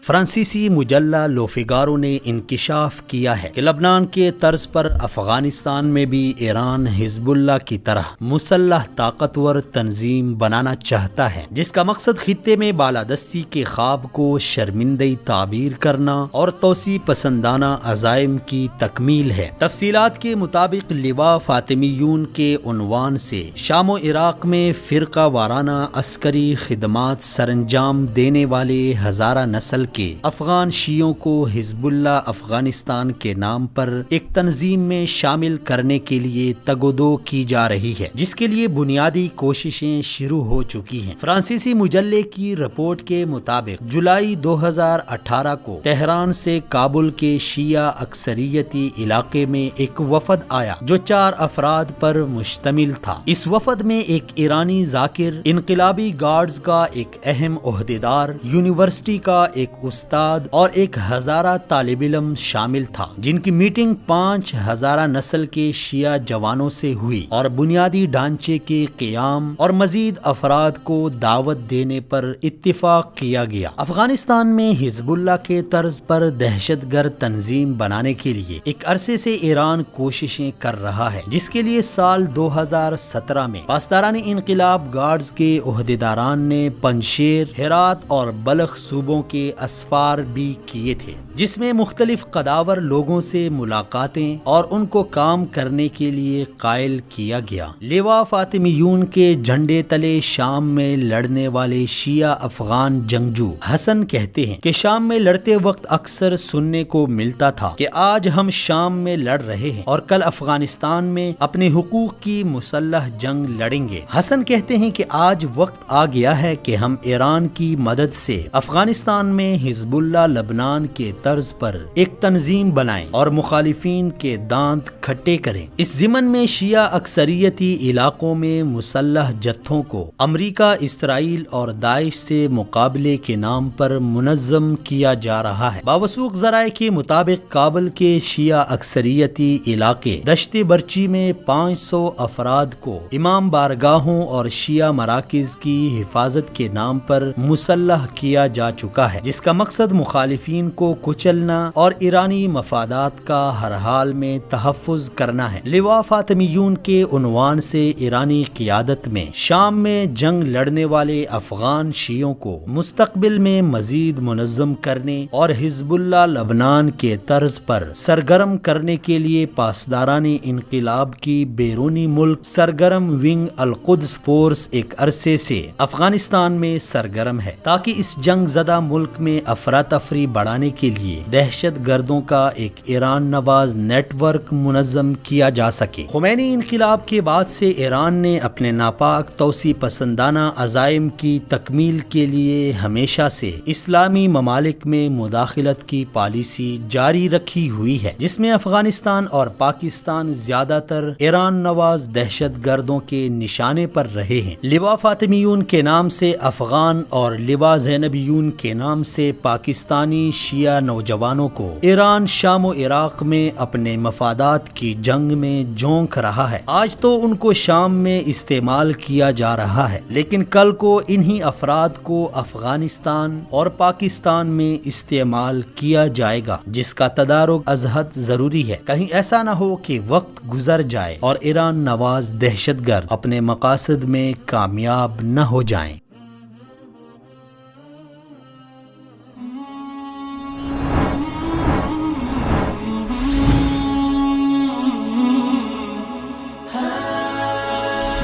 فرانسیسی مجلہ لوفیگارو نے انکشاف کیا ہے کہ لبنان کے طرز پر افغانستان میں بھی ایران حزب اللہ کی طرح مسلح طاقتور تنظیم بنانا چاہتا ہے، جس کا مقصد خطے میں بالادستی کے خواب کو شرمندہی تعبیر کرنا اور توسیع پسندانہ عزائم کی تکمیل ہے۔ تفصیلات کے مطابق لواء فاطمیون کے عنوان سے شام و عراق میں فرقہ وارانہ عسکری خدمات سرانجام دینے والے ہزارہ نسل کے افغان شیعوں کو حزب اللہ افغانستان کے نام پر ایک تنظیم میں شامل کرنے کے لیے تگ و دو کی جا رہی ہے، جس کے لیے بنیادی کوششیں شروع ہو چکی ہیں۔ فرانسیسی مجلے کی رپورٹ کے مطابق جولائی 2018 کو تہران سے کابل کے شیعہ اکثریتی علاقے میں ایک وفد آیا جو 4 افراد پر مشتمل تھا۔ اس وفد میں ایک ایرانی ذاکر، انقلابی گارڈز کا ایک اہم عہدیدار، یونیورسٹی کا ایک استاد اور ایک ہزارہ طالب علم شامل تھا، جن کی میٹنگ 5 ہزارہ نسل کے شیعہ جوانوں سے ہوئی اور بنیادی ڈھانچے کے قیام اور مزید افراد کو دعوت دینے پر اتفاق کیا گیا۔ افغانستان میں حزب اللہ کے طرز پر دہشت گرد تنظیم بنانے کے لیے ایک عرصے سے ایران کوششیں کر رہا ہے، جس کے لیے سال 2017 میں پاسداران انقلاب گارڈز کے عہدیداران نے پنجشیر، ہرات اور بلخ صوبوں کے اسفار بھی کیے تھے، جس میں مختلف قداور لوگوں سے ملاقاتیں اور ان کو کام کرنے کے لیے قائل کیا گیا۔ لواء فاطمیون کے جھنڈے تلے شام میں لڑنے والے شیعہ افغان جنگجو حسن کہتے ہیں کہ شام میں لڑتے وقت اکثر سننے کو ملتا تھا کہ آج ہم شام میں لڑ رہے ہیں اور کل افغانستان میں اپنے حقوق کی مسلح جنگ لڑیں گے۔ حسن کہتے ہیں کہ آج وقت آ گیا ہے کہ ہم ایران کی مدد سے افغانستان میں حزب اللہ لبنان کے طرز پر ایک تنظیم بنائیں اور مخالفین کے دانت کھٹے کریں۔ اس ضمن میں شیعہ اکثریتی علاقوں میں مسلح جتھوں کو امریکہ، اسرائیل اور داعش سے مقابلے کے نام پر منظم کیا جا رہا ہے۔ باوثوق ذرائع کے مطابق کابل کے شیعہ اکثریتی علاقے دشت برچی میں 500 افراد کو امام بارگاہوں اور شیعہ مراکز کی حفاظت کے نام پر مسلح کیا جا چکا ہے، جس کا مقصد مخالفین کو کچلنا اور ایرانی مفادات کا ہر حال میں تحفظ کرنا ہے۔ لواء فاطمیون کے عنوان سے ایرانی قیادت میں شام میں جنگ لڑنے والے افغان شیعوں کو مستقبل میں مزید منظم کرنے اور حزب اللہ لبنان کے طرز پر سرگرم کرنے کے لیے پاسداران انقلاب کی بیرونی ملک سرگرم ونگ القدس فورس ایک عرصے سے افغانستان میں سرگرم ہے، تاکہ اس جنگ زدہ ملک میں افراتفری بڑھانے کے لیے دہشت گردوں کا ایک ایران نواز نیٹ ورک منظم کیا جا سکے۔ خمینی انقلاب کے بعد سے ایران نے اپنے ناپاک توسیع پسندانہ عزائم کی تکمیل کے لیے ہمیشہ سے اسلامی ممالک میں مداخلت کی پالیسی جاری رکھی ہوئی ہے، جس میں افغانستان اور پاکستان زیادہ تر ایران نواز دہشت گردوں کے نشانے پر رہے ہیں۔ لواء فاطمیون کے نام سے افغان اور لواء زینبیون کے نام سے پاکستانی شیعہ نوجوانوں کو ایران شام و عراق میں اپنے مفادات کی جنگ میں جھونک رہا ہے۔ آج تو ان کو شام میں استعمال کیا جا رہا ہے، لیکن کل کو انہی افراد کو افغانستان اور پاکستان میں استعمال کیا جائے گا، جس کا تدارک از حد ضروری ہے۔ کہیں ایسا نہ ہو کہ وقت گزر جائے اور ایران نواز دہشت گرد اپنے مقاصد میں کامیاب نہ ہو جائیں۔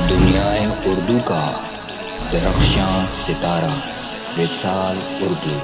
دنیائے اردو کا درخشاں ستارہ وصال اردو۔